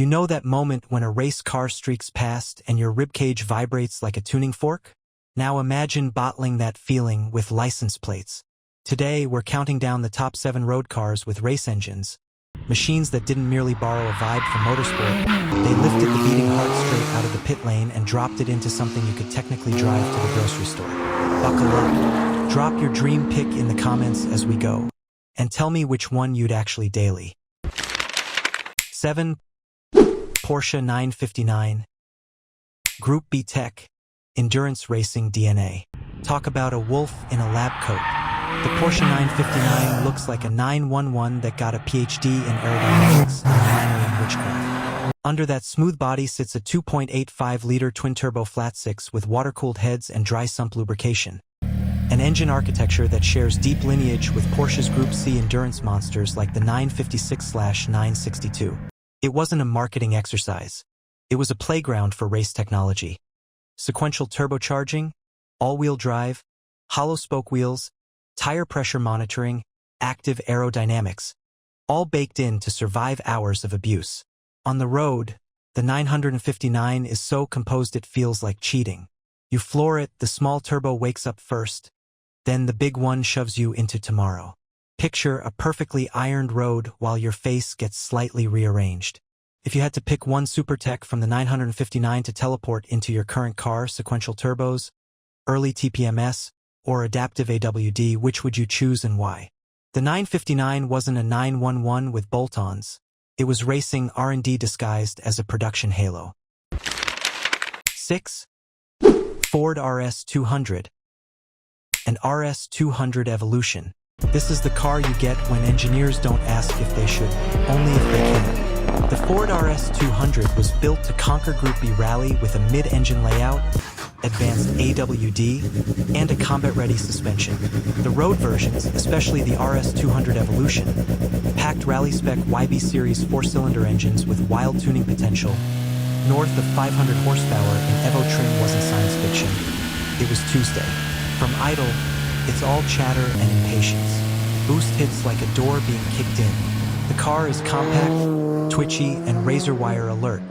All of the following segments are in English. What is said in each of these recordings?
You know that moment when a race car streaks past and your ribcage vibrates like a tuning fork? Now imagine bottling that feeling with license plates. Today, we're counting down the top 7 road cars with race engines. Machines that didn't merely borrow a vibe from Motorsport, they lifted the beating heart straight out of the pit lane and dropped it into something you could technically drive to the grocery store. Buckle up. Drop your dream pick in the comments as we go. And tell me which one you'd actually daily. 7. Porsche 959. Group B Tech. Endurance Racing DNA. Talk about a wolf in a lab coat. The Porsche 959 looks like a 911 that got a PhD in aerodynamics and a minor in witchcraft. Under that smooth body sits a 2.85-liter twin-turbo flat-six with water-cooled heads and dry sump lubrication. An engine architecture that shares deep lineage with Porsche's Group C endurance monsters like the 956/962. It wasn't a marketing exercise. It was a playground for race technology. Sequential turbocharging, all-wheel drive, hollow spoke wheels, tire pressure monitoring, active aerodynamics, all baked in to survive hours of abuse. On the road, the 959 is so composed it feels like cheating. You floor it, the small turbo wakes up first, then the big one shoves you into tomorrow. Picture a perfectly ironed road while your face gets slightly rearranged. If you had to pick one super tech from the 959 to teleport into your current car, sequential turbos, early TPMS, or adaptive AWD, which would you choose and why? The 959 wasn't a 911 with bolt-ons. It was racing R&D disguised as a production halo. 6. Ford RS200. An RS200 evolution. This is the car you get when engineers don't ask if they should, only if they can. The Ford RS200 was built to conquer Group B rally with a mid-engine layout, advanced AWD, and a combat-ready suspension. The road versions, especially the RS200 Evolution, packed rally-spec YB Series 4-cylinder engines with wild tuning potential. North of 500 horsepower in Evo trim wasn't science fiction. It was Tuesday. From idle, it's all chatter and impatience. Boost hits like a door being kicked in. The car is compact, twitchy, and razor wire alert,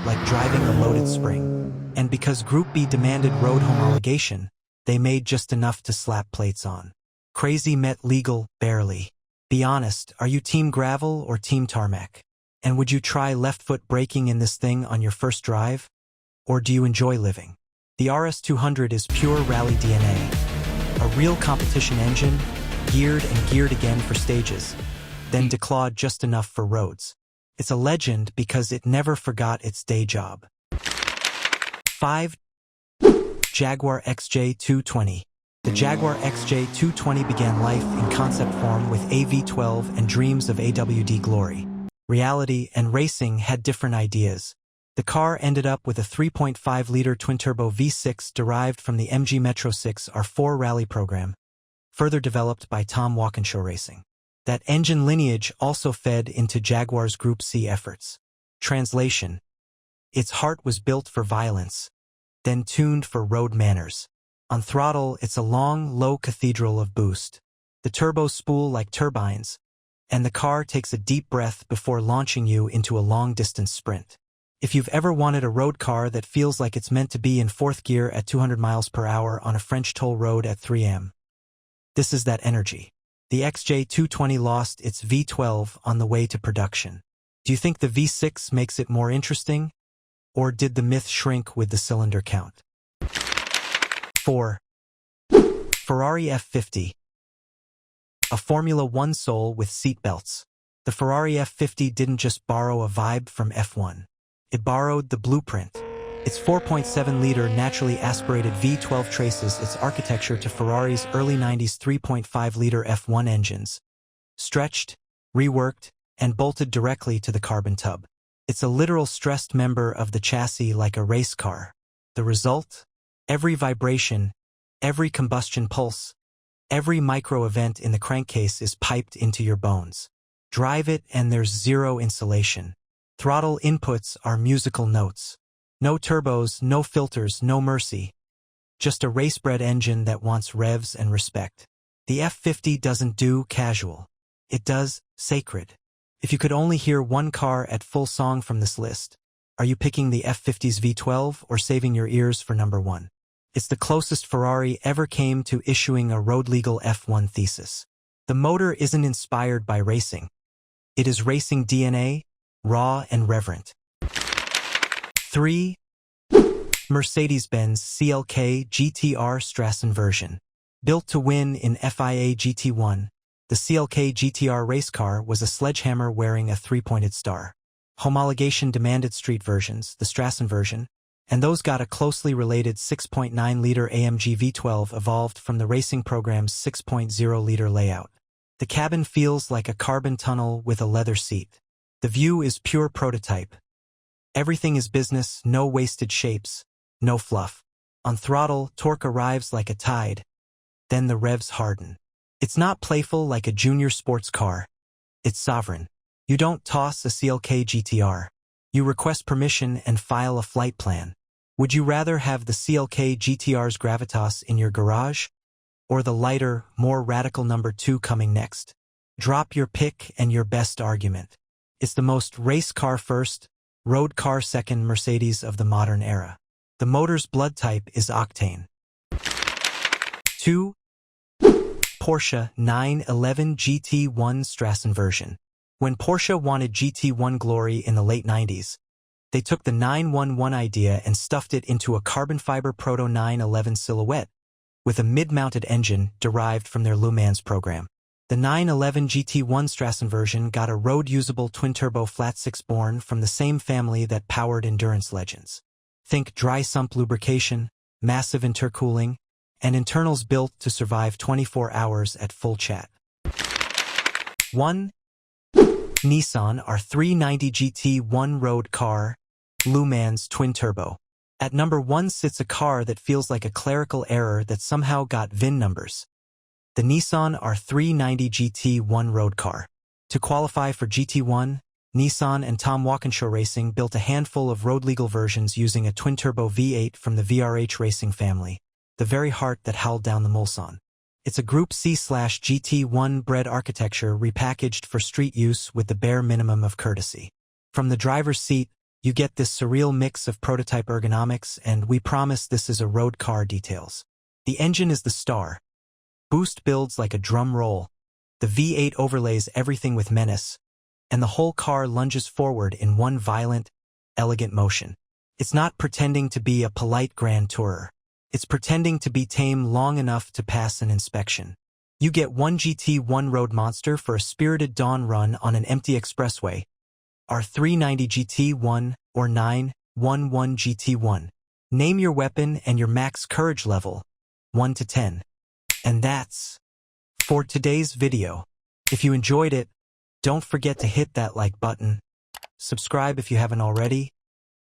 like driving a loaded spring. And because Group B demanded road homologation, they made just enough to slap plates on. Crazy met legal, barely. Be honest, are you team gravel or team tarmac? And would you try left-foot braking in this thing on your first drive? Or do you enjoy living? The RS200 is pure rally DNA. A real competition engine, geared and geared again for stages, then declawed just enough for roads. It's a legend because it never forgot its day job. 5. Jaguar XJ220. The Jaguar XJ220 began life in concept form with a V12 and dreams of AWD glory. Reality and racing had different ideas. The car ended up with a 3.5-liter twin-turbo V6 derived from the MG Metro 6 R4 rally program, further developed by Tom Walkinshaw Racing. That engine lineage also fed into Jaguar's Group C efforts. Translation: its heart was built for violence, then tuned for road manners. On throttle, it's a long, low cathedral of boost. The turbos spool like turbines, and the car takes a deep breath before launching you into a long-distance sprint. If you've ever wanted a road car that feels like it's meant to be in 4th gear at 200 miles per hour on a French toll road at 3 a.m., this is that energy. The XJ220 lost its V12 on the way to production. Do you think the V6 makes it more interesting? Or did the myth shrink with the cylinder count? 4. Ferrari F50. A Formula One soul with seatbelts. The Ferrari F50 didn't just borrow a vibe from F1. It borrowed the blueprint. Its 4.7-liter naturally aspirated V12 traces its architecture to Ferrari's early 90s 3.5-liter F1 engines, stretched, reworked, and bolted directly to the carbon tub. It's a literal stressed member of the chassis like a race car. The result? Every vibration, every combustion pulse, every micro-event in the crankcase is piped into your bones. Drive it and there's zero insulation. Throttle inputs are musical notes. No turbos, no filters, no mercy. Just a race-bred engine that wants revs and respect. The F50 doesn't do casual. It does sacred. If you could only hear one car at full song from this list, are you picking the F50's V12 or saving your ears for number 1? It's the closest Ferrari ever came to issuing a road-legal F1 thesis. The motor isn't inspired by racing. It is racing DNA, raw and reverent. 3. Mercedes-Benz CLK GTR Straßenversion. Built to win in FIA GT1, the CLK GTR race car was a sledgehammer wearing a 3-pointed star. Homologation demanded street versions, the Straßenversion, and those got a closely related 6.9-liter AMG V12 evolved from the racing program's 6.0-liter layout. The cabin feels like a carbon tunnel with a leather seat. The view is pure prototype. Everything is business, no wasted shapes, no fluff. On throttle, torque arrives like a tide. Then the revs harden. It's not playful like a junior sports car. It's sovereign. You don't toss a CLK GTR. You request permission and file a flight plan. Would you rather have the CLK GTR's gravitas in your garage, or the lighter, more radical number 2 coming next? Drop your pick and your best argument. It's the most race car first, road car second Mercedes of the modern era. The motor's blood type is octane. 2. Porsche 911 GT1 Straßenversion. When Porsche wanted GT1 glory in the late 90s, they took the 911 idea and stuffed it into a carbon fiber proto 911 silhouette with a mid-mounted engine derived from their Le Mans program. The 911 GT1 Straßenversion got a road-usable twin-turbo flat-six born from the same family that powered endurance legends. Think dry sump lubrication, massive intercooling, and internals built to survive 24 hours at full chat. 1. Nissan R390 GT1 road car, Le Mans twin-turbo. At number 1 sits a car that feels like a clerical error that somehow got VIN numbers. The Nissan R390 GT1 road car. To qualify for GT1, Nissan and Tom Walkinshaw Racing built a handful of road-legal versions using a twin-turbo V8 from the VRH Racing family, the very heart that howled down the Mulsanne. It's a Group C/GT1 bred architecture repackaged for street use with the bare minimum of courtesy. From the driver's seat, you get this surreal mix of prototype ergonomics, and we promise this is a road car details. The engine is the star. Boost builds like a drum roll. The V8 overlays everything with menace, and the whole car lunges forward in one violent, elegant motion. It's not pretending to be a polite grand tourer. It's pretending to be tame long enough to pass an inspection. You get one GT1 road monster for a spirited dawn run on an empty expressway. R390 GT1 or 911 GT1. Name your weapon and your max courage level, 1 to 10. And that's for today's video. If you enjoyed it, don't forget to hit that like button, subscribe if you haven't already,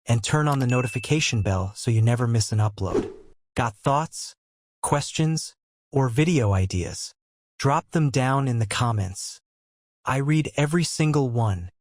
and turn on the notification bell so you never miss an upload. Got thoughts, questions, or video ideas? Drop them down in the comments. I read every single one.